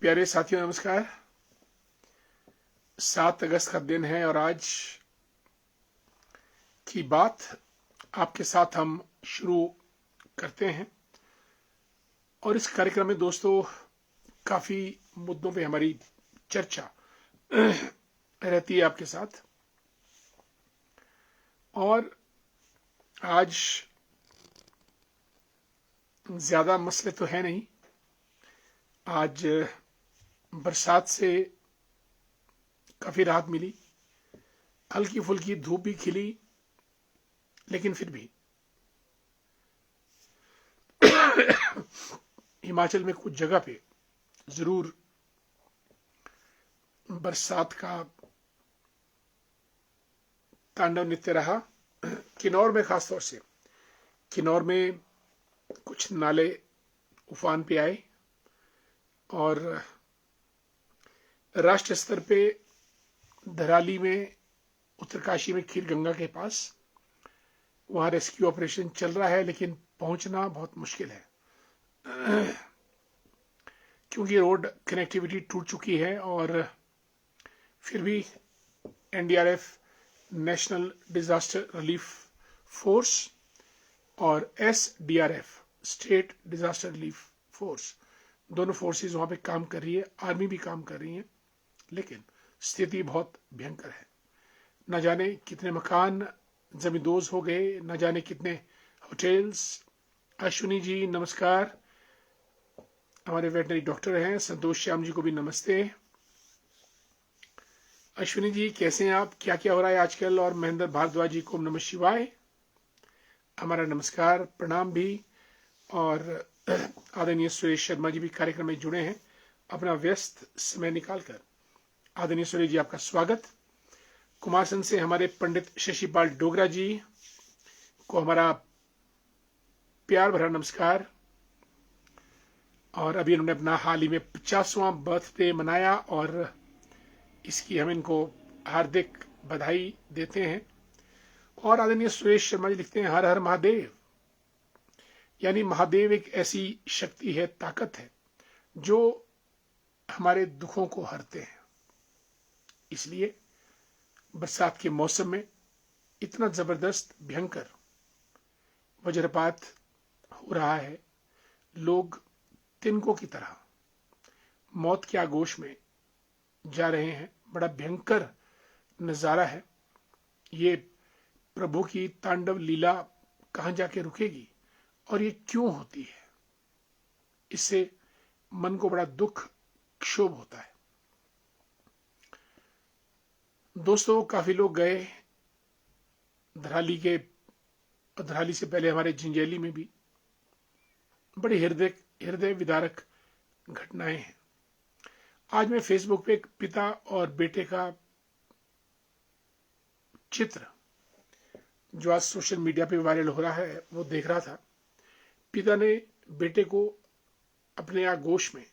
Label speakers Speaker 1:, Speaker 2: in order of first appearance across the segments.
Speaker 1: प्यारे साथियों नमस्कार। 7 अगस्त का दिन है और आज की बात आपके साथ हम शुरू करते हैं। और इस कार्यक्रम में दोस्तों काफी मुद्दों पे हमारी चर्चा रहती है आपके साथ। और आज ज्यादा मसले तो है नहीं। आज बरसात से काफी राहत मिली, हल्की फुल्की धूप भी खिली, लेकिन फिर भी हिमाचल में कुछ जगह पे जरूर बरसात का तांडव नृत्य रहा। किन्नौर में खासतौर से किन्नौर में कुछ नाले उफान पे आए और राष्ट्रीय स्तर पे धराली में, उत्तरकाशी में खीर गंगा के पास वहां रेस्क्यू ऑपरेशन चल रहा है, लेकिन पहुंचना बहुत मुश्किल है क्योंकि रोड कनेक्टिविटी टूट चुकी है। और फिर भी NDRF, national disaster relief force, और SDRF, state disaster relief force, दोनों फोर्सेस वहां पे काम कर रही है। आर्मी भी काम कर रही है, लेकिन स्थिति बहुत भयंकर है। न जाने कितने मकान जमींदोज हो गए, न जाने कितने होटल्स। अश्विनी जी नमस्कार, हमारे वेटनरी डॉक्टर हैं। संतोष श्याम जी को भी नमस्ते। अश्विनी जी कैसे हैं आप, क्या क्या हो रहा है आजकल? और महेंद्र भारद्वाज जी को नमः शिवाय, हमारा नमस्कार प्रणाम भी। और आदरणीय सुरेश शर्मा जी भी कार्यक्रम में जुड़े हैं अपना व्यस्त समय निकालकर। आदरणीय सुरेश जी आपका स्वागत। कुमारसन से हमारे पंडित शशिपाल डोगरा जी को हमारा प्यार भरा नमस्कार। और अभी उन्होंने अपना हाल ही में 50वां बर्थडे मनाया और इसकी हम इनको हार्दिक बधाई देते हैं। और आदरणीय सुरेश शर्मा जी लिखते हैं, हर हर महादेव। यानी महादेव एक ऐसी शक्ति है, ताकत है, जो हमारे दुखों को हरते हैं। इसलिए बरसात के मौसम में इतना जबरदस्त भयंकर वज्रपात हो रहा है, लोग तिनकों की तरह मौत के आगोश में जा रहे हैं। बड़ा भयंकर नजारा है। ये प्रभु की तांडव लीला कहां जाके रुकेगी और ये क्यों होती है? इससे मन को बड़ा दुख, क्षोभ होता है। दोस्तों काफी लोग गए धराली से पहले हमारे जिंजेली में भी बड़ी हृदय विदारक घटनाएं हैं। आज मैं फेसबुक पे एक पिता और बेटे का चित्र जो आज सोशल मीडिया पे वायरल हो रहा है वो देख रहा था। पिता ने बेटे को अपने आगोश में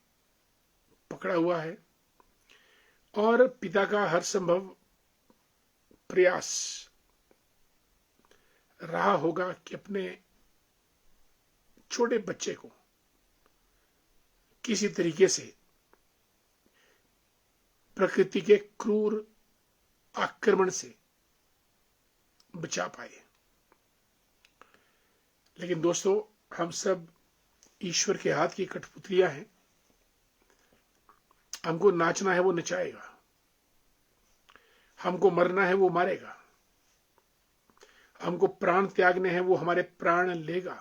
Speaker 1: पकड़ा हुआ है और पिता का हर संभव प्रयास रहा होगा कि अपने छोटे बच्चे को किसी तरीके से प्रकृति के क्रूर आक्रमण से बचा पाए। लेकिन दोस्तों हम सब ईश्वर के हाथ की कठपुतलियां हैं। हमको नाचना है वो नचाएगा, हमको मरना है वो मारेगा, हमको प्राण त्यागने हैं वो हमारे प्राण लेगा।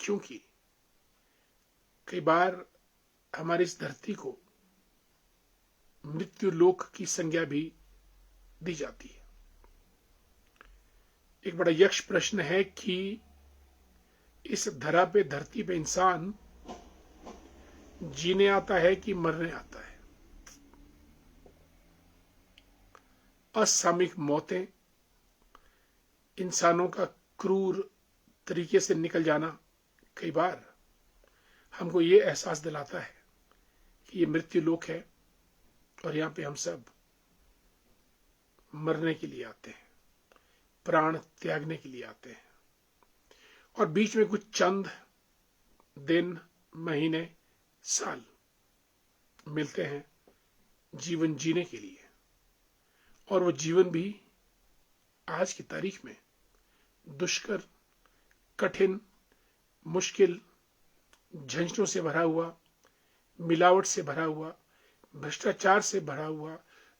Speaker 1: क्योंकि कई बार हमारी इस धरती को मृत्यु लोक की संज्ञा भी दी जाती है। एक बड़ा यक्ष प्रश्न है कि इस धरती पे इंसान जीने आता है कि मरने आता है? असामयिक मौतें, इंसानों का क्रूर तरीके से निकल जाना कई बार हमको ये एहसास दिलाता है कि ये मृत्यु लोक है और यहां पे हम सब मरने के लिए आते हैं, प्राण त्यागने के लिए आते हैं। और बीच में कुछ चंद दिन, महीने, साल मिलते हैं जीवन जीने के लिए, और वो जीवन भी आज की तारीख में दुष्कर, कठिन, मुश्किल, झंझटों से भरा हुआ, मिलावट से भरा हुआ, भ्रष्टाचार से भरा हुआ,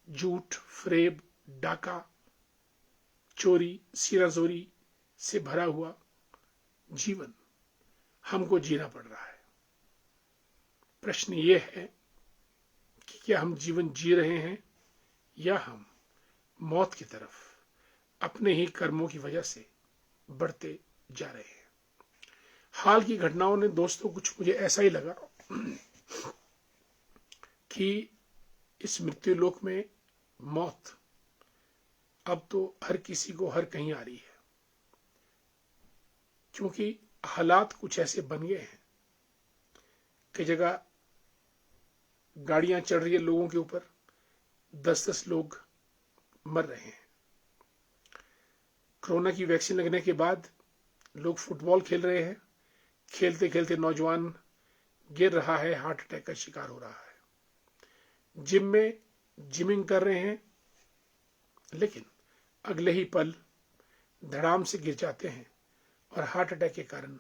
Speaker 1: झूठ, फरेब, डाका, चोरी, सीराजोरी से भरा हुआ जीवन हमको जीना पड़ रहा है। प्रश्न ये है कि क्या हम जीवन जी रहे हैं या हम मौत की तरफ अपने ही कर्मों की वजह से बढ़ते जा रहे हैं। हाल की घटनाओं ने दोस्तों कुछ मुझे ऐसा ही लगा कि इस मृत्यु लोक में मौत अब तो हर किसी को हर कहीं आ रही है, क्योंकि हालात कुछ ऐसे बन गए हैं कि जगह गाड़ियां चढ़ रही है लोगों के ऊपर, 10-10 लोग मर रहे हैं। कोरोना की वैक्सीन लगने के बाद लोग फुटबॉल खेल रहे हैं, खेलते खेलते नौजवान गिर रहा है, हार्ट अटैक का शिकार हो रहा है। जिम में जिमिंग कर रहे हैं, लेकिन अगले ही पल धड़ाम से गिर जाते हैं और हार्ट अटैक के कारण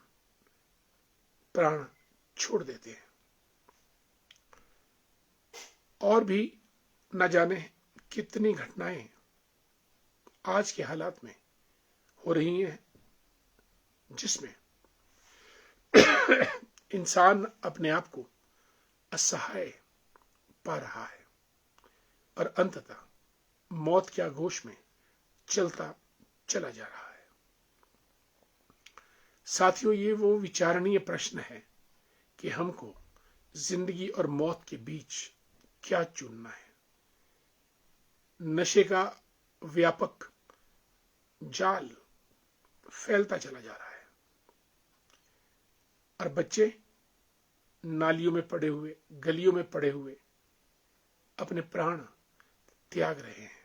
Speaker 1: प्राण छोड़ देते हैं। और भी न जाने कितनी घटनाएं आज के हालात में हो रही हैं, जिसमें इंसान अपने आप को असहाय पा रहा है और अंततः मौत के आगोश में चलता चला जा रहा है। साथियों, ये वो विचारणीय प्रश्न है कि हमको जिंदगी और मौत के बीच क्या चुनना है। नशे का व्यापक जाल फैलता चला जा रहा है और बच्चे नालियों में पड़े हुए, गलियों में पड़े हुए अपने प्राण त्याग रहे हैं।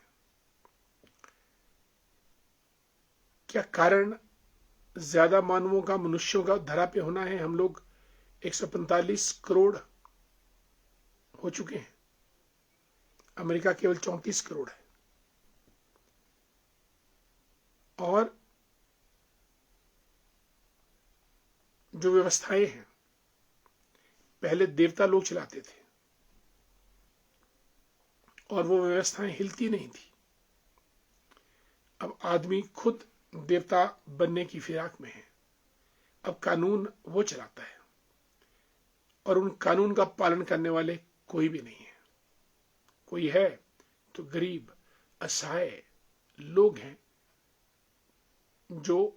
Speaker 1: क्या कारण ज्यादा मानवों का, मनुष्यों का धरा पे होना है? हम लोग 145 करोड़ हो चुके हैं, अमेरिका केवल 34 करोड़ है। और जो व्यवस्थाएं हैं, पहले देवता लोग चलाते थे और वो व्यवस्थाएं हिलती नहीं थी। अब आदमी खुद देवता बनने की फिराक में है। अब कानून वो चलाता है और उन कानून का पालन करने वाले कोई भी नहीं है। कोई है तो गरीब, असहाय लोग हैं जो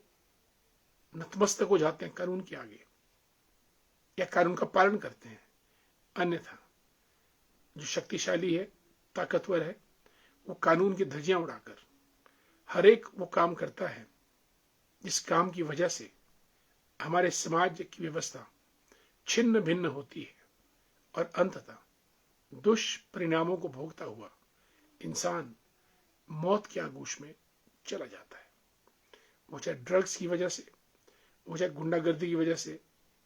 Speaker 1: नतमस्तक हो जाते हैं कानून के आगे या कानून का पालन करते हैं। अन्यथा जो शक्तिशाली है, ताकतवर है, वो कानून की धज्जियां उड़ाकर हर एक वो काम करता है जिस काम की वजह से हमारे समाज की व्यवस्था छिन्न भिन्न होती है और अंततः दुष्परिणामों को भोगता हुआ इंसान मौत के आगोश में चला जाता है। वो चाहे ड्रग्स की वजह से, वो चाहे गुंडागर्दी की वजह से,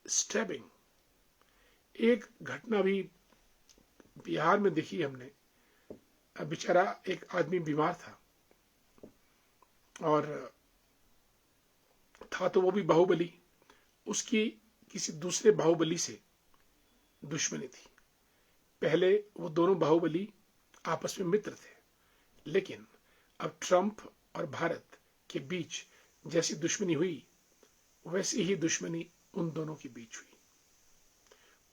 Speaker 1: स्टैबिंग। एक घटना भी बिहार में देखी हमने। बेचारा एक आदमी बीमार था और था तो वो भी बाहुबली, उसकी किसी दूसरे बाहुबली से दुश्मनी थी। पहले वो दोनों बाहुबली आपस में मित्र थे, लेकिन अब ट्रंप और भारत के बीच जैसी दुश्मनी हुई, वैसी ही दुश्मनी उन दोनों के बीच हुई।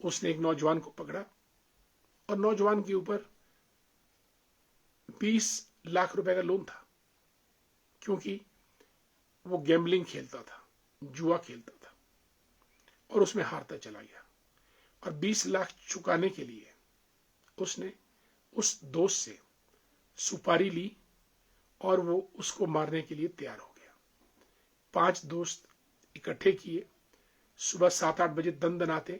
Speaker 1: उसने एक नौजवान को पकड़ा और नौजवान के ऊपर 20 लाख रुपए का लोन था, क्योंकि वो गैम्बलिंग खेलता था, जुआ खेलता था और उसमें हारता चला गया। और 20 लाख चुकाने के लिए उसने उस दोस्त से सुपारी ली और वो उसको मारने के लिए तैयार हो गया। 5 दोस्त इकट्ठे किए, सुबह 7-8 बजे दनदनाते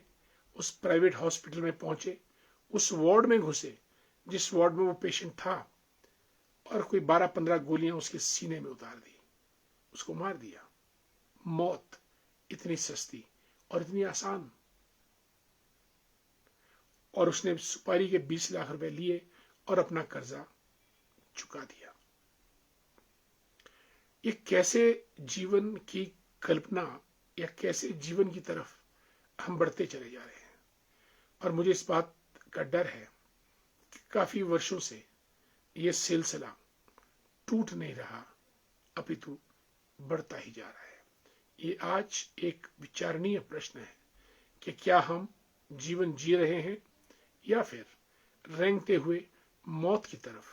Speaker 1: उस प्राइवेट हॉस्पिटल में पहुंचे, उस वार्ड में घुसे जिस वार्ड में वो पेशेंट था, और कोई 12-15 गोलियां उसके सीने में उतार दी, उसको मार दिया। मौत इतनी सस्ती और इतनी आसान। और उसने सुपारी के 20 लाख रुपए लिए और अपना कर्जा चुका दिया। ये कैसे जीवन की कल्पना या कैसे जीवन की तरफ हम बढ़ते चले जा रहे हैं। और मुझे इस बात का डर है कि काफी वर्षों से ये सिलसिला टूट नहीं रहा, अपितु बढ़ता ही जा रहा है। ये आज एक विचारणीय प्रश्न है कि क्या हम जीवन जी रहे हैं या फिर रेंगते हुए मौत की तरफ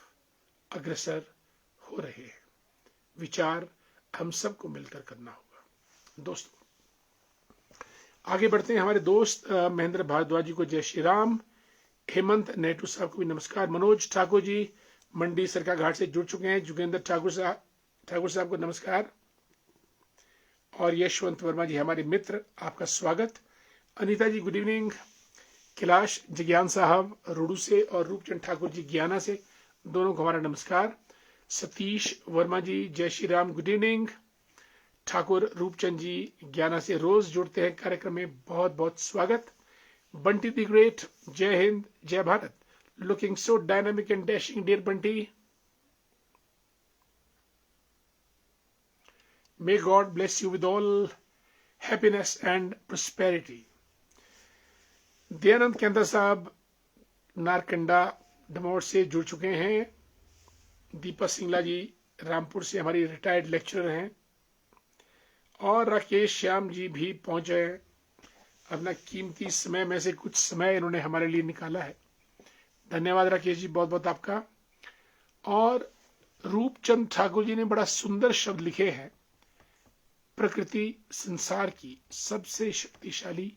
Speaker 1: अग्रसर हो रहे हैं। विचार हम सबको मिलकर करना होगा। दोस्तों, आगे बढ़ते हैं। हमारे दोस्त महेंद्र भारद्वाज जी को जय श्री राम। हेमंत नेटू साहब को भी नमस्कार। मनोज ठाकुर जी मंडी सरका घाट से जुड़ चुके हैं। जुगेंद्र ठाकुर साहब को नमस्कार। और यशवंत वर्मा जी हमारे मित्र, आपका स्वागत। अनीता जी गुड इवनिंग। कैलाश जज्ञान साहब रुडू से और रूपचंद ठाकुर जी ज्ञाना से, दोनों को हमारा नमस्कार। सतीश वर्मा जी जय श्री राम, गुड इवनिंग। ठाकुर रूपचंद जी ज्ञाना से रोज जुड़ते हैं कार्यक्रम में, बहुत बहुत स्वागत। बंटी द ग्रेट, जय हिंद जय Bharat. Looking so dynamic and dashing dear Bunty. May God bless you with all happiness and prosperity. Dayanand Kendra साहब नारकंडा डमोर से जुड़ चुके हैं। दीपक सिंगला जी रामपुर से हमारी रिटायर्ड लेक्चरर हैं। और राकेश श्याम जी भी पहुंचे। अपना कीमती समय में से कुछ समय इन्होंने हमारे लिए निकाला है। धन्यवाद राकेश जी, बहुत बहुत आपका। और रूपचंद ठाकुर जी ने बड़ा सुंदर शब्द लिखे हैं, प्रकृति संसार की सबसे शक्तिशाली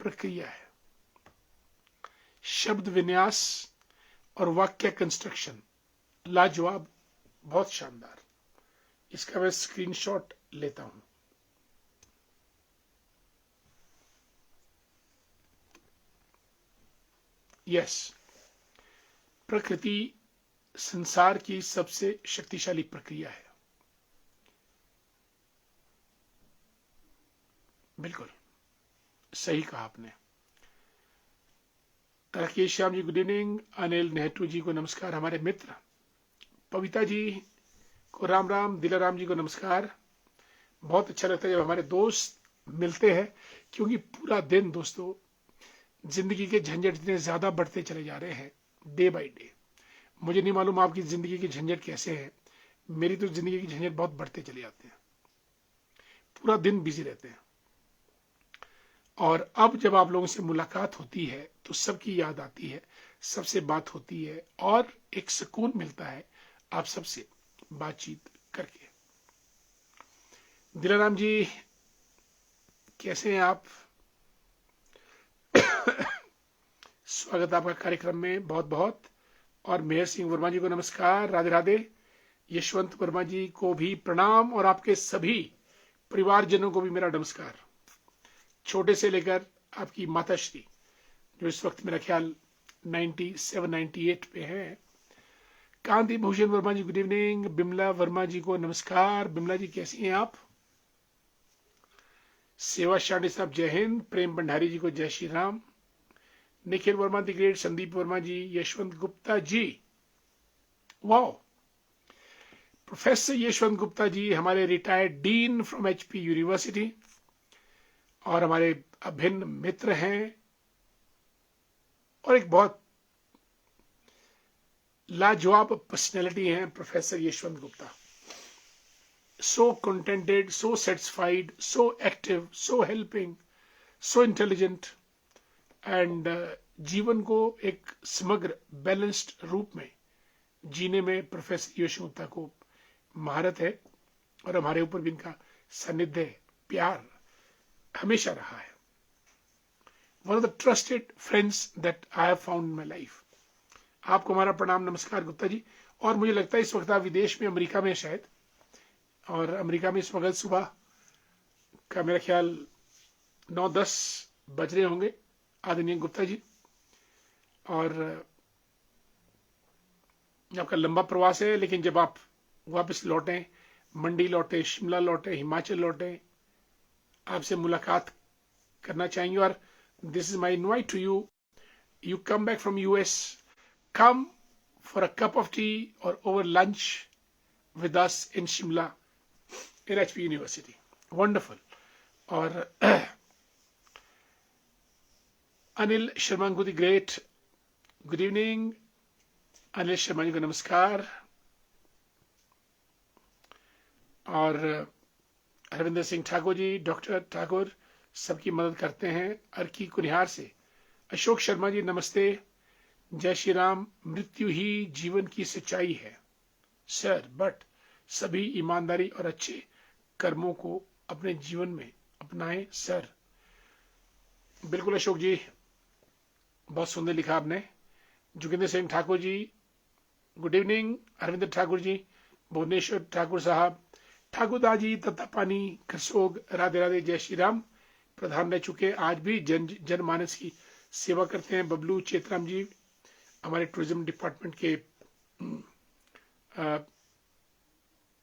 Speaker 1: प्रक्रिया है। शब्द विन्यास और वाक्य कंस्ट्रक्शन लाजवाब, बहुत शानदार। इसका मैं स्क्रीनशॉट लेता हूं। यस, प्रकृति संसार की सबसे शक्तिशाली प्रक्रिया है। बिल्कुल सही कहा आपने। Rakesh Shyam ji good evening. अनिल नेहरू जी को नमस्कार, हमारे मित्र। पविता जी को राम राम। दिलाराम जी को नमस्कार। बहुत अच्छा लगता है जब हमारे दोस्त मिलते हैं, क्योंकि पूरा दिन दोस्तों जिंदगी के झंझट इतने ज्यादा बढ़ते चले जा रहे हैं डे बाय डे। मुझे नहीं मालूम आपकी जिंदगी की झंझट कैसे है, मेरी तो जिंदगी की झंझट बहुत बढ़ते चले जाते हैं। पूरा दिन बिजी रहते हैं। और अब जब आप लोगों से मुलाकात होती है तो सबकी याद आती है, सबसे बात होती है और एक सुकून मिलता है आप सबसे बातचीत करके। दिलाराम जी कैसे हैं आप? स्वागत आपका कार्यक्रम में, बहुत बहुत। और मेहर सिंह वर्मा जी को नमस्कार, राधे राधे। यशवंत वर्मा जी को भी प्रणाम और आपके सभी परिवारजनों को भी मेरा नमस्कार। छोटे से लेकर आपकी माताश्री जो इस वक्त मेरा ख्याल 97-98 पे है। कांति भूषण वर्मा जी गुड इवनिंग। बिमला वर्मा जी को नमस्कार। बिमला जी कैसी हैं आप? सेवा शांडी साहब जय हिंद। प्रेम भंडारी जी को जय Shri Ram. Nikhil Verma the great, Sandeep Verma ji, Yashwant Gupta ji, wow. Professor Yashwant Gupta ji हमारे retired dean from HP university और हमारे अभिन्न मित्र हैं और एक बहुत लाजवाब पर्सनैलिटी हैं professor Yashwant Gupta. So contented, so satisfied, so active, so helping, so intelligent and जीवन को एक समग्र बैलेंस्ड रूप में जीने में प्रोफेसर यशवंत गुप्ता को महारत है। और हमारे ऊपर भी इनका सानिध्य, प्यार हमेशा रहा है। One of the trusted friends that I have found in my life. आपको हमारा प्रणाम, नमस्कार गुप्ता जी। और मुझे लगता है इस वक्त आप विदेश में, अमेरिका में शायद, और अमेरिका में इस वक्त सुबह का मेरा ख्याल 9-10 बज रहे होंगे आदरणीय गुप्ता जी। और आपका लंबा प्रवास है, लेकिन जब आप वापस लौटें, मंडी लौटे, शिमला लौटे, हिमाचल लौटे, आपसे मुलाकात करना चाहेंगे। और this is my invite to you you come back from US, come for a cup of tea or over lunch with us in Shimla in HP University. Wonderful. और अनिल शर्मा को the great, good evening Anil Sharma ji को नमस्कार। और Harvinder Singh Thakur ji, doctor Thakur सबकी मदद करते हैं अर्की कुनिहार से। अशोक शर्मा जी नमस्ते, जय श्री राम। मृत्यु ही जीवन की सच्चाई है सर, बट सभी ईमानदारी और अच्छे कर्मों को अपने जीवन में अपनाएं सर। बिल्कुल अशोक जी, बहुत सुंदर लिखा आपने। जोगिंदर सिंह ठाकुर जी गुड इवनिंग। अरविंदर ठाकुर जी, भुवनेश्वर ठाकुर साहब, ठाकुरदास जी तत्तापानी करसोग, राधे राधे, जय श्री राम। प्रधान रह चुके, आज भी जनमानस की सेवा करते हैं। बबलू चेतराम जी हमारे टूरिज्म डिपार्टमेंट के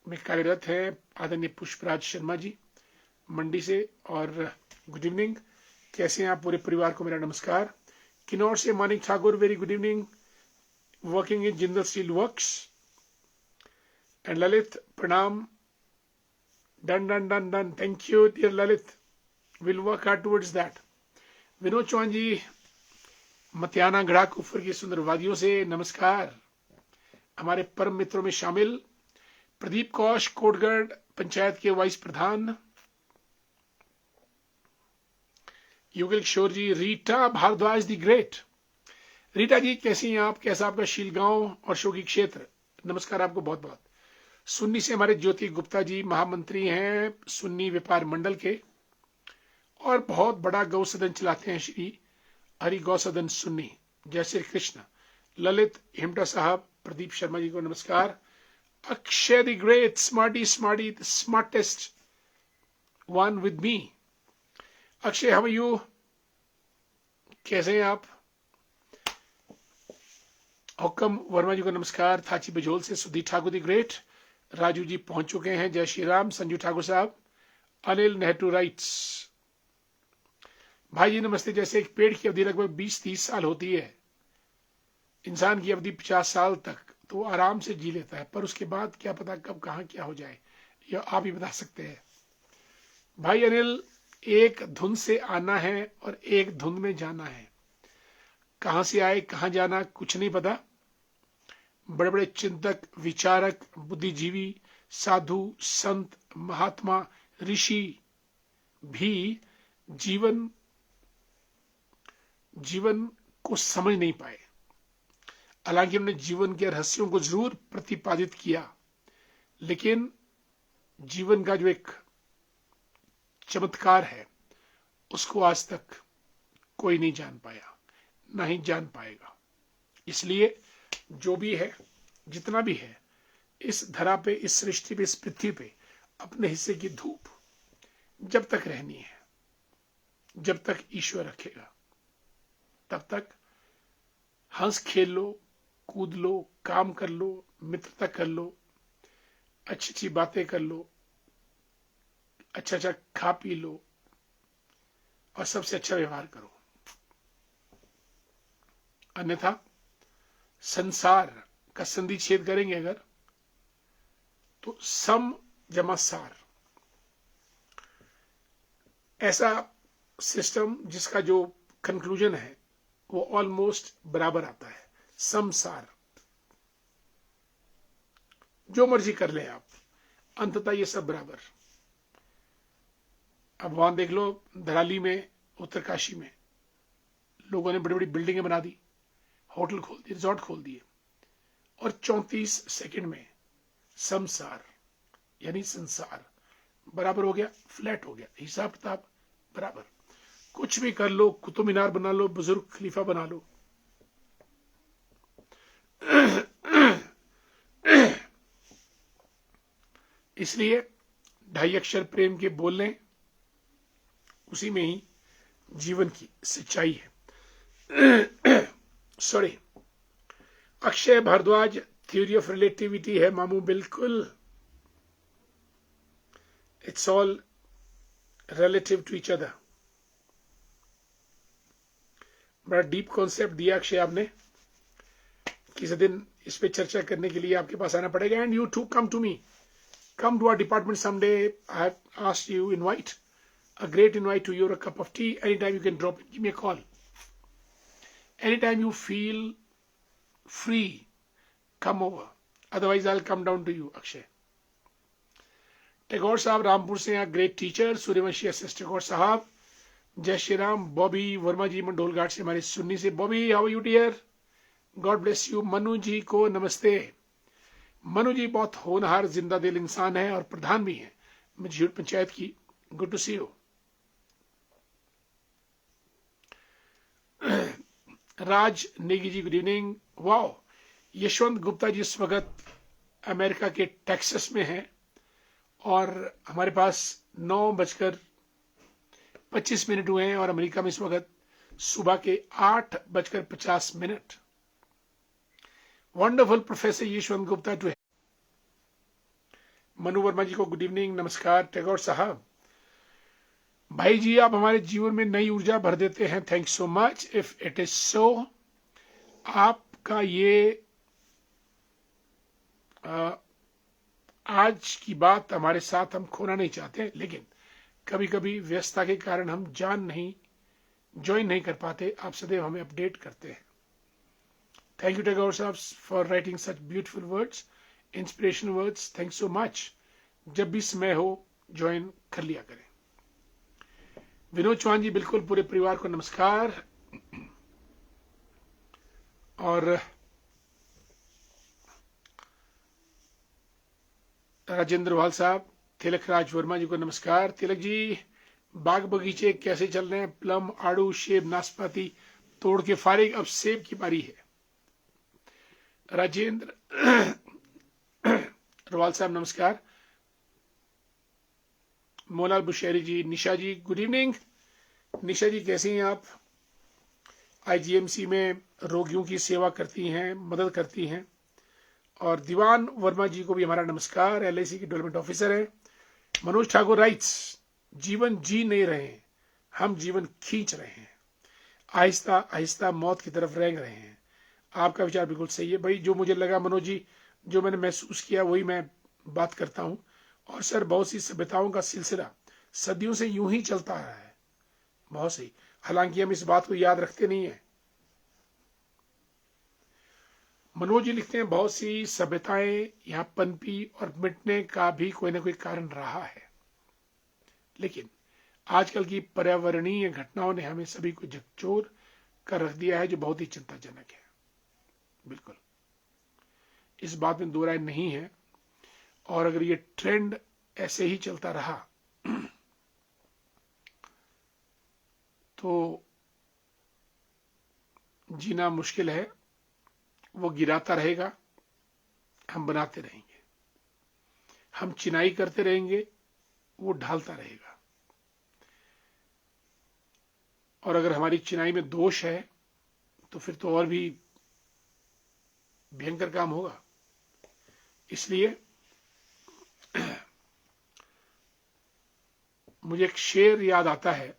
Speaker 1: में कार्यरत हैं। आदरणीय पुष्पराज शर्मा जी मंडी से, और गुड इवनिंग, कैसे हैं आप? पूरे परिवार को मेरा नमस्कार। किन्नौर से Manik Thakur, very good evening, working in Jindal steel works. And Lalit प्रणाम, done done done done, thank you dear Lalit, will work hard towards that. Vinod Chauhan ji Matiana Garha Kufar की सुंदर वादियों से नमस्कार। हमारे परम मित्रों में शामिल प्रदीप कौश कोटगढ़ पंचायत के vice Pradhan, Yugal Kishore ji, Rita Bharadwaj the great. Rita जी कैसी हैं आप? कैसा आपका शीलगांव और शोकी क्षेत्र? नमस्कार आपको बहुत बहुत। सुन्नी से हमारे ज्योति गुप्ता जी महामंत्री हैं सुन्नी व्यापार मंडल के, और बहुत बड़ा गौ सदन चलाते हैं श्री हरि गौ सदन सुन्नी। जय श्री कृष्ण। ललित हिमटा साहब, प्रदीप शर्मा जी को नमस्कार। Akshay the great, smarty smarty, the smartest one with me. Akshay how are you, कैसे हैं आप? हुक्म वर्मा जी को नमस्कार। थाची बजोल से सुधीर ठाकुर द ग्रेट, राजू जी पहुंच चुके हैं, जय श्री राम। संजू ठाकुर साहब, अनिल नेहरू राइट्स, भाई जी नमस्ते। जैसे एक पेड़ की अवधि लगभग 20-30 साल होती है, इंसान की अवधि 50 साल तक तो आराम से जी लेता है, पर उसके बाद क्या पता कब कहां क्या हो जाए, यह आप ही बता सकते हैं। भाई अनिल, एक धुन से आना है और एक धुन में जाना है, कहां से आए कहां जाना कुछ नहीं पता। बड़े बड़े चिंतक, विचारक, बुद्धिजीवी, साधु, संत, महात्मा, ऋषि भी जीवन को समझ नहीं पाए। हालांकि उन्होंने जीवन के रहस्यों को जरूर प्रतिपादित किया, लेकिन जीवन का जो एक चमत्कार है उसको आज तक कोई नहीं जान पाया, ना ही जान पाएगा। इसलिए जो भी है, जितना भी है, इस धरा पे, इस सृष्टि पे, इस पृथ्वी पे अपने हिस्से की धूप जब तक रहनी है, जब तक ईश्वर रखेगा, तब तक हंस खेल लो, कूद लो, काम कर लो, मित्रता कर लो, अच्छी अच्छी बातें कर लो, अच्छा अच्छा खा पी लो, और सबसे अच्छा व्यवहार करो। अन्यथा संसार का संधि छेद करेंगे अगर, तो सम जमा सार, ऐसा सिस्टम जिसका जो कंक्लूजन है वो ऑलमोस्ट बराबर आता है। समसार, जो मर्जी कर ले आप, अंततः ये सब बराबर। अब वहां देख लो, धराली में, उत्तरकाशी में लोगों ने बड़ी बड़ी बिल्डिंगें बना दी, होटल खोल दिए, रिजॉर्ट खोल दिए, और 34 सेकंड में समसार यानी संसार बराबर हो गया, फ्लैट हो गया, हिसाब किताब बराबर। कुछ भी कर लो, कुतुब मीनार बना लो, बुजुर्ग खलीफा बना लो, इसलिए 2.5 अक्षर प्रेम के बोलने, उसी में ही जीवन की सच्चाई है। Sorry, Akshay Bharadwaj, theory of relativity है मामू, बिल्कुल, it's all relative to each other. बड़ा डीप कॉन्सेप्ट दिया अक्षय आपने। किसी दिन इस पे चर्चा करने के लिए आपके पास आना पड़ेगा। And you too come to me, come to our department someday. I have asked you, invite a great invite to you, a cup of tea. Anytime you can drop it, give me a call. Anytime you feel free, come over. Otherwise, I'll come down to you, Akshay. Tagore साहब रामपुर से हैं, great teacher. Suryavanshi S Tagore साहब, जय श्री राम। बॉबी वर्मा जी मंडोल घाट से हमारे सुन्नी से। Bobby, how are you dear? God bless you. Manu ji को नमस्ते। मनु जी बहुत होनहार जिंदा दिल इंसान है और प्रधान भी है मझीड़ पंचायत की। Good to see you. Raj Negi ji, good evening. Wow, Yashwant Gupta ji इस वक्त अमेरिका के टेक्सास में हैं और हमारे पास 9:25 हुए हैं और अमेरिका में इस वक्त सुबह के 8:50। Wonderful professor Yashwant Gupta too. Manu Verma ji को गुड इवनिंग, नमस्कार। टैगोर साहब, भाई जी आप हमारे जीवन में नई ऊर्जा भर देते हैं, thank so much. If it is so, आपका ये आज की बात हमारे साथ हम खोना नहीं चाहते, लेकिन कभी कभी व्यस्तता के कारण हम ज्वाइन नहीं कर पाते। आप सदैव हमें अपडेट करते हैं। थैंक यू टैगोर साहब for writing such beautiful words, inspirational words. Thank so much. जब भी समय हो ज्वाइन कर लिया करें। विनोद चौहान जी, बिल्कुल पूरे परिवार को नमस्कार। और राजेंद्र वाल साहब, तिलक राज वर्मा जी को नमस्कार। तिलक जी, बाग बगीचे कैसे चल रहे हैं? प्लम, आड़ू, सेब, नाशपाती तोड़ के फारिग, अब सेब की बारी है। राजेंद्र रवाल साहब नमस्कार। मोलाल बुशैरी जी, निशा जी गुड इवनिंग। निशा जी कैसी हैं आप? आईजीएमसी में रोगियों की सेवा करती हैं, मदद करती हैं। और दीवान वर्मा जी को भी हमारा नमस्कार, एलआईसी की डेवलपमेंट ऑफिसर है। मनोज ठाकुर राइट्स, जीवन जी नहीं रहे, हम जीवन खींच रहे हैं, आहिस्ता आहिस्ता मौत की तरफ रेंग रहे हैं। आपका विचार बिल्कुल सही है भाई। जो मुझे लगा मनोज जी, जो मैंने महसूस किया वही मैं बात करता हूं। और सर, बहुत सी सभ्यताओं का सिलसिला सदियों से यूं ही चलता रहा है, बहुत सही। हालांकि हम इस बात को याद रखते नहीं है। मनोज जी लिखते हैं, बहुत सी सभ्यताएं यहां पनपी और मिटने का भी कोई ना कोई कारण रहा है, लेकिन आजकल की पर्यावरणीय घटनाओं ने हमें सभी को झकझोर कर रख दिया है, जो बहुत ही चिंताजनक है। बिल्कुल, इस बात में दो राय नहीं है। और अगर ये ट्रेंड ऐसे ही चलता रहा तो जीना मुश्किल है। वो गिराता रहेगा, हम बनाते रहेंगे। हम चिनाई करते रहेंगे, वो ढालता रहेगा। और अगर हमारी चिनाई में दोष है तो फिर तो और भी भयंकर काम होगा। इसलिए मुझे एक शेर याद आता है,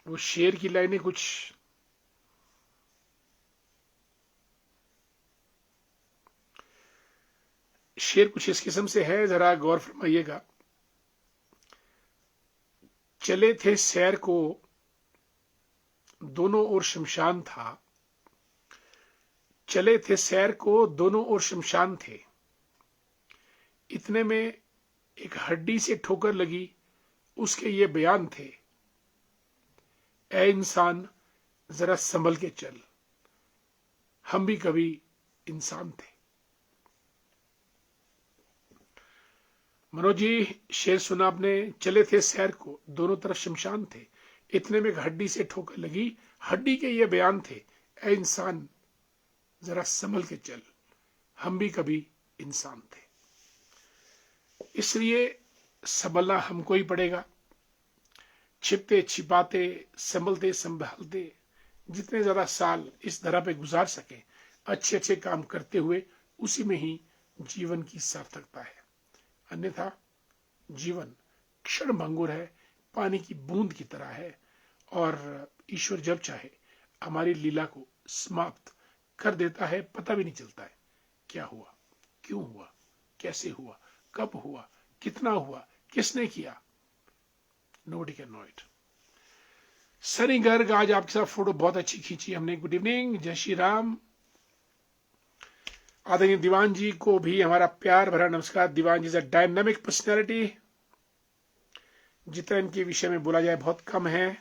Speaker 1: वो शेर की लाइनें कुछ इस किस्म से है, जरा गौर फरमाइएगा। चले थे सैर को, दोनों ओर शमशान था। चले थे सैर को, दोनों ओर शमशान थे। इतने में एक हड्डी से ठोकर लगी, उसके ये बयान थे, ऐ इंसान जरा संभल के चल, हम भी कभी इंसान थे। मनोज जी, शेर सुना आपने। चले थे सैर को, दोनों तरफ शमशान थे। इतने में एक हड्डी से ठोकर लगी, हड्डी के ये बयान थे, ऐ इंसान जरा संभल के चल, हम भी कभी इंसान थे। इसलिए संभलना हमको ही पड़ेगा। छिपते छिपाते, संभलते संभालते, जितने ज्यादा साल इस धरा पे गुजार सके, अच्छे अच्छे काम करते हुए, उसी में ही जीवन की सार्थकता है। अन्यथा जीवन क्षण भंगुर है, पानी की बूंद की तरह है, और ईश्वर जब चाहे हमारी लीला को समाप्त कर देता है, पता भी नहीं चलता है क्या हुआ, क्यों हुआ, कैसे हुआ, कब हुआ, कितना हुआ, किसने किया। Nobody can know it. Sunny Garg, आज आपके साथ फोटो बहुत अच्छी खींची हमने। गुड इवनिंग, जय श्री राम। आदरणीय दीवान जी को भी हमारा प्यार भरा नमस्कार। दीवान जी इज अ डायनामिक पर्सनैलिटी, जितना इनके विषय में बोला जाए बहुत कम है।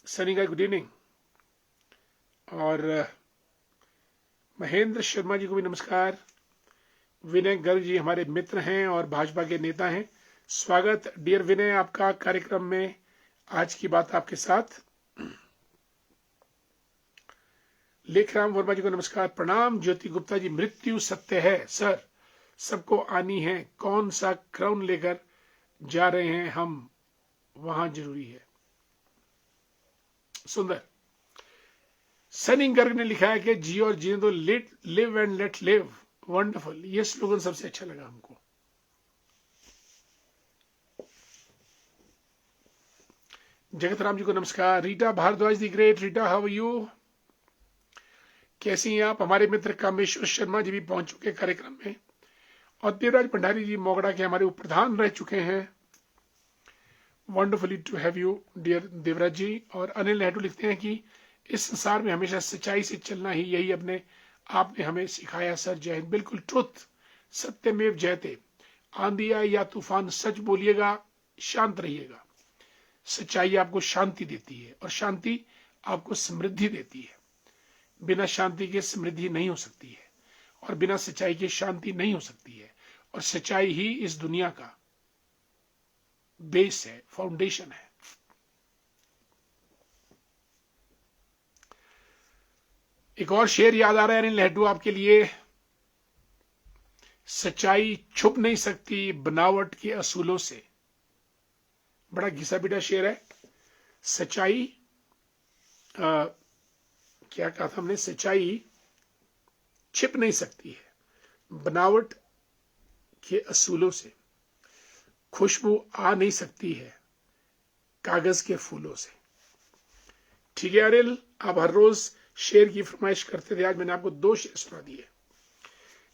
Speaker 1: Sunny Garg, good evening. और महेंद्र शर्मा जी को भी नमस्कार। विनय गर्ग जी हमारे मित्र हैं और भाजपा के नेता हैं। स्वागत डियर विनय आपका कार्यक्रम में। आज की बात आपके साथ। लेखराम वर्मा जी को नमस्कार, प्रणाम। ज्योति गुप्ता जी, मृत्यु सत्य है सर, सबको आनी है, कौन सा क्राउन लेकर जा रहे हैं हम, वहां जरूरी है। सुंदर। सनी गर्ग ने लिखा है कि जी और जीने दो, live and let live. Wonderful, ये स्लोगन सबसे अच्छा लगा हमको। जगत राम जी को नमस्कार। Rita Bharadwaj the great, Rita how are you, कैसी हैं आप। हमारे मित्र कामेश्वर शर्मा जी भी पहुंच चुके कार्यक्रम में, और देवराज भंडारी जी मोगड़ा के हमारे उप प्रधान रह चुके हैं। Wonderfully to have you dear Devraj ji. और अनिल नेहरू लिखते हैं कि इस संसार में हमेशा सच्चाई से चलना ही, यही अपने आपने हमें सिखाया सर। जय हिंद। बिल्कुल, ट्रुथ सत्यमेव जयते। आंधी आए या तूफान, सच बोलिएगा, शांत रहिएगा। सच्चाई आपको शांति देती है, और शांति आपको समृद्धि देती है। बिना शांति के समृद्धि नहीं हो सकती है, और बिना सच्चाई के शांति नहीं हो सकती है। और सच्चाई ही इस दुनिया का बेस है, फाउंडेशन है। एक और शेर याद आ रहा है अनिल नेहरू आपके लिए। सच्चाई छुप नहीं सकती बनावट के असूलों से। बड़ा घिसा पिटा शेर है। सच्चाई क्या कहा था हमने, सच्चाई छिप नहीं सकती है बनावट के असूलों से। खुशबू आ नहीं सकती है कागज के फूलों से। ठीक है अनिल, आप हर रोज शेर की फरमाइश करते थे, आज मैंने आपको 2 शेर सुना दिए।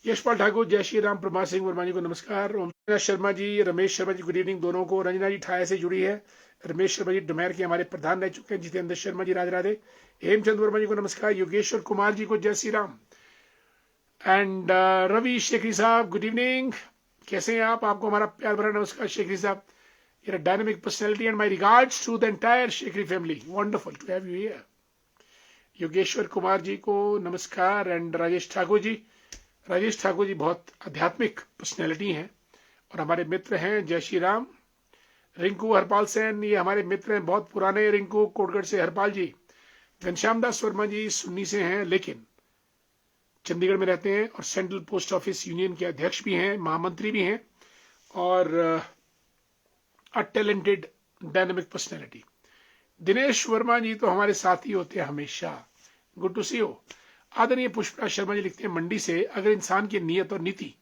Speaker 1: यशपाल ठाकुर, जय श्री राम। प्रभा सिंह वर्मा जी को नमस्कार। ओम शर्मा जी, रमेश शर्मा जी, गुड इवनिंग दोनों को। रंजना जी ठाया से जुड़ी है। रमेश शर्मा जी डुमैर के हमारे प्रधान रह चुके हैं। जितेंद्र शर्मा जी, राधे राधे। हेमचंद वर्मा जी को नमस्कार। योगेश्वर कुमार जी को जय श्री राम। एंड रवि शेखरी साहब, गुड इवनिंग, कैसे हैं आप। आपको हमारा प्यार भरा नमस्कार शेखरी साहब। You're a dynamic personality and my regards to the entire Shekri family. Wonderful to have you here. Yogeshwar Kumar ji को नमस्कार। एंड राजेश ठाकुर जी, राजेश ठाकुर जी बहुत आध्यात्मिक पर्सनैलिटी हैं और हमारे मित्र हैं। जय श्री राम। रिंकू हरपाल सेन, ये हमारे मित्र हैं बहुत पुराने। रिंकू कोटगढ़ से हरपाल जी। घनश्याम दास वर्मा जी सुन्नी से हैं, लेकिन चंडीगढ़ में रहते हैं और सेंट्रल पोस्ट ऑफिस यूनियन के अध्यक्ष भी हैं, महामंत्री भी हैं, और a talented dynamic personality. Dinesh Verma ji तो हमारे साथ ही होते हैं हमेशा। Good to see you. आदरणीय पुष्पराज शर्मा जी लिखते हैं मंडी से, अगर इंसान की नियत और नीति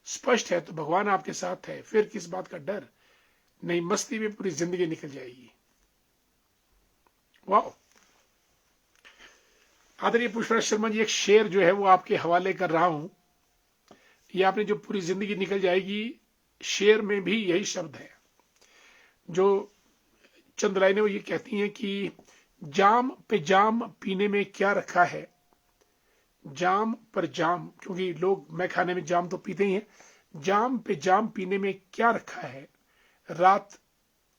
Speaker 1: स्पष्ट है तो भगवान आपके साथ है, फिर किस बात का डर, नहीं मस्ती में पूरी जिंदगी निकल जाएगी। वाह। आदरणीय पुष्पराज शर्मा जी, एक शेर जो है वो आपके हवाले कर रहा हूं। ये आपने जो पूरी जिंदगी निकल जाएगी, शेर में भी यही शब्द है। जो चंद लाइनें वो ये कहती हैं कि जाम पे जाम पीने में क्या रखा है, जाम पर जाम, क्योंकि लोग मैं खाने में जाम तो पीते ही हैं। जाम पे जाम पीने में क्या रखा है, रात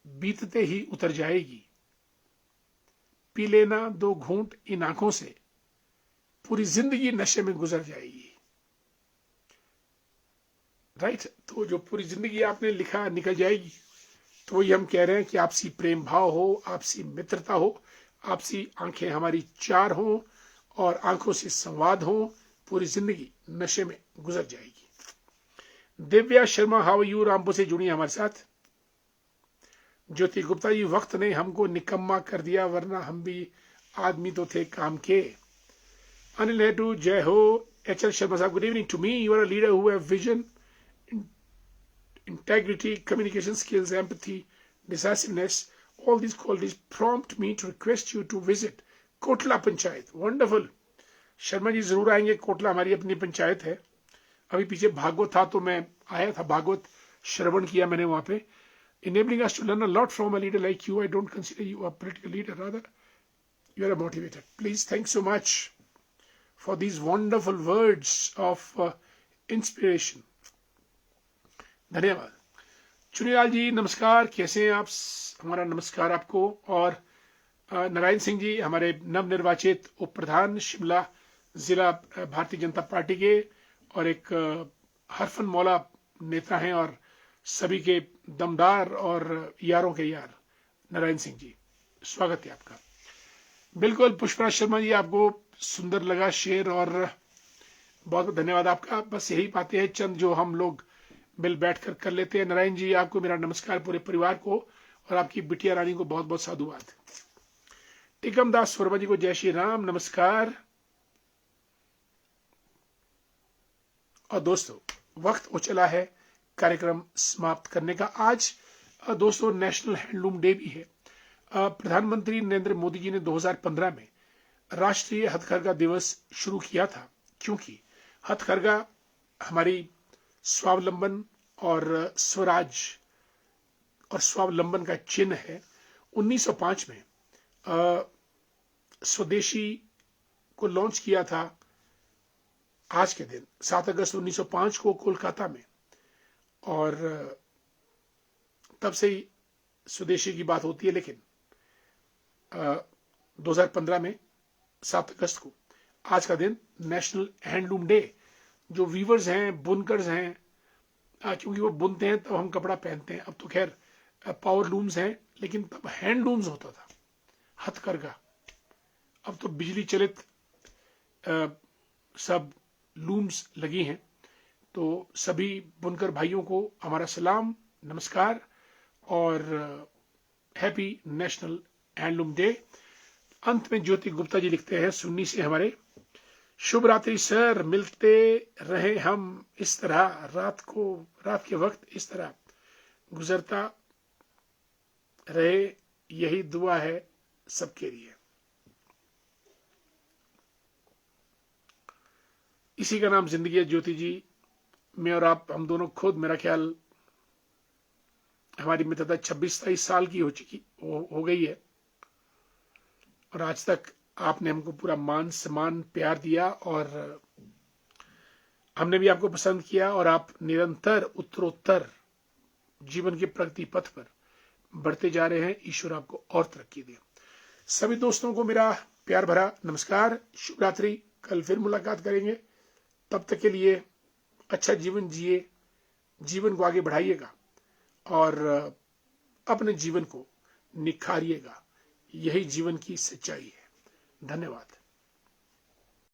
Speaker 1: बीतते ही उतर जाएगी, पी लेना 2 घूंट इन आंखों से, पूरी जिंदगी नशे में गुजर जाएगी। राइट। तो जो पूरी जिंदगी आपने लिखा निकल जाएगी, तो वही हम कह रहे हैं कि आपसी प्रेम भाव हो, आपसी मित्रता हो, आपसी आंखें हमारी 4 हो और आंखों से संवाद हो, पूरी जिंदगी नशे में गुजर जाएगी। दिव्या शर्मा, हाउ यू, रामपुर से जुड़ी हमारे साथ। ज्योति गुप्ता जी, वक्त ने हमको निकम्मा कर दिया, वरना हम भी आदमी तो थे काम के। अनिल नेहरू, जय हो। एच एल शर्मा साहब, good evening to me, you are a leader who have vision integrity, communication skills, empathy, decisiveness. All these qualities prompt me to request you to visit Kotla panchayat. Wonderful. Sharma ji जरूर आएंगे. कोटला हमारी अपनी पंचायत है. अभी पीछे भागवत था तो मैं आया था, भागवत श्रवण किया मैंने वहां पे. Enabling us to learn a lot from a leader like you. I don't consider you a political leader, rather you are a motivator. Please, thanks so much for these wonderful words of inspiration. धन्यवाद. चुनीलाल जी नमस्कार, कैसे हैं आप? हमारा नमस्कार आपको. और नारायण सिंह जी हमारे नवनिर्वाचित उप प्रधान शिमला जिला भारतीय जनता पार्टी के और एक हरफन मौला नेता हैं और सभी के दमदार और यारों के यार नारायण सिंह जी, स्वागत है आपका. बिल्कुल पुष्पराज शर्मा जी, आपको सुंदर लगा शेर और बहुत बहुत धन्यवाद आपका. बस यही बातें हैं चंद जो हम लोग मिल बैठकर कर लेते हैं. नारायण जी आपको मेरा नमस्कार, पूरे परिवार को, और आपकी बिटिया रानी को बहुत बहुत साधुवाद. टिकम दास वर्मा जी को जय श्री राम, नमस्कार. और दोस्तों वक्त हो चला है कार्यक्रम समाप्त करने का. आज दोस्तों नेशनल हैंडलूम डे भी है. प्रधानमंत्री नरेंद्र मोदी जी ने 2015 में राष्ट्रीय हथकरघा दिवस शुरू किया था, क्योंकि हथकरघा हमारी स्वावलंबन और स्वराज और स्वावलंबन का चिन्ह है. 1905 में स्वदेशी को लॉन्च किया था आज के दिन 7 अगस्त 1905 को कोलकाता में, और तब से ही स्वदेशी की बात होती है. लेकिन 2015 में 7 अगस्त को आज का दिन नेशनल हैंडलूम डे. जो वीवर्स हैं, बुनकर्स हैं, क्योंकि वो बुनते हैं तब हम कपड़ा पहनते हैं. अब तो खैर पावर लूम्स हैं, लेकिन तब हैंडलूम्स होता था, हथकरघा. अब तो बिजली चलित सब लूम्स लगी हैं. तो सभी बुनकर भाइयों को हमारा सलाम, नमस्कार और हैप्पी नेशनल हैंडलूम डे. अंत में ज्योति गुप्ता जी लिखते हैं सुन्नी से हमारे, शुभ रात्रि सर, मिलते रहे हम इस तरह, रात के वक्त इस तरह गुजरता रहे, यही दुआ है सबके लिए. इसी का नाम जिंदगी है ज्योति जी. मैं और आप, हम दोनों खुद, मेरा ख्याल हमारी मित्रता 26-27 साल की हो गई है, और आज तक आपने हमको पूरा मान सम्मान प्यार दिया और हमने भी आपको पसंद किया, और आप निरंतर उत्तरोत्तर जीवन के प्रगति पथ पर बढ़ते जा रहे हैं. ईश्वर आपको और तरक्की दे. सभी दोस्तों को मेरा प्यार भरा नमस्कार, शुभ रात्रि. कल फिर मुलाकात करेंगे. तब तक के लिए अच्छा जीवन जिए, जीवन को आगे बढ़ाइएगा और अपने जीवन को निखारिएगा. यही जीवन की सच्चाई है. धन्यवाद.